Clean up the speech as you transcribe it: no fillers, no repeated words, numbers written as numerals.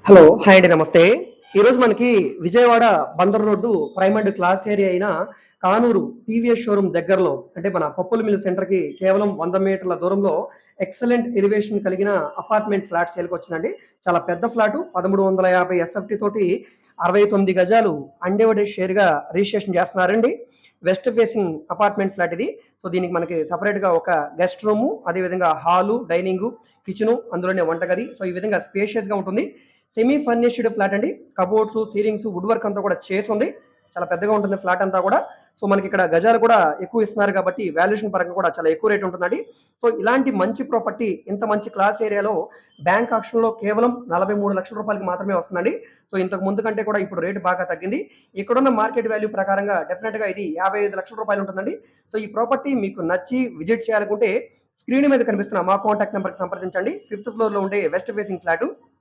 Hello! Hi అండి. నమస్తే. ఈరోజు మనకి Vijayawada Bandar road prime and class area అయిన కానూరు టీవీఎస్ షోరూమ్ దగ్గరలో అంటే మన పప్పుల మిల్ సెంటర్‌కి కేవలం 100 మీటర్ల దూరంలో ఎక్సలెంట్ ఎలివేషన్ కలిగిన అపార్ట్మెంట్ ఫ్లాట్ సేల్‌కొచ్చిందండి. చాలా పెద్ద ఫ్లాటు 1350 ఎస్ఎఫ్‌టి తోటి 69 గజాలు అన్‌డివైడెడ్ షేర్‌గా రిజిస్ట్రేషన్ చేస్తున్నారండి. వెస్ట్ ఫేసింగ్ అపార్ట్మెంట్ ఫ్లాట్ ఇది. సో, దీనికి మనకి సెపరేట్‌గా ఒక గెస్ట్ రూము, అదే విధంగా హాలు, డైనింగు, కిచెను, అందులోనే వంటగది. సో, ఈ విధంగా స్పేషియస్‌గా ఉంటుంది. సెమీ ఫర్నిష్డ్ ఫ్లాట్ అండి. కబోర్డ్స్, సీలింగ్స్, వుడ్ వర్క్ అంతా కూడా చేసుంది. చాలా పెద్దగా ఉంటుంది ఫ్లాట్ అంతా కూడా. సో, మనకిక్కడ గజాలు కూడా ఎక్కువ ఇస్తున్నారు కాబట్టి వాల్యుయేషన్ పరంగా కూడా చాలా ఎక్కువ రేట్ ఉంటుందండి. సో, ఇలాంటి మంచి ప్రాపర్టీ ఇంత మంచి క్లాస్ ఏరియాలో బ్యాంక్ ఆక్షన్‌లో కేవలం రూ. 43,00,000 మాత్రమే వస్తుందండి. సో, ఇంతకు ముందు కంటే కూడా ఇప్పుడు రేట్ బాగా తగ్గింది. ఇక్కడున్న మార్కెట్ వాల్యూ ప్రకారంగా డెఫినిట్‌గా ఇది రూ. 55,00,000 ఉంటుందండి. సో, ఈ ప్రాపర్టీ మీకు నచ్చి విజిట్ చేయాలనుకుంటే స్క్రీన్ మీద కనిపిస్తున్న మా కాంటాక్ట్ నంబర్‌కి సంప్రదించండి. ఫిఫ్త్ ఫ్లోర్‌లో ఉండే వెస్ట్ ఫేసింగ్ ఫ్లాటు.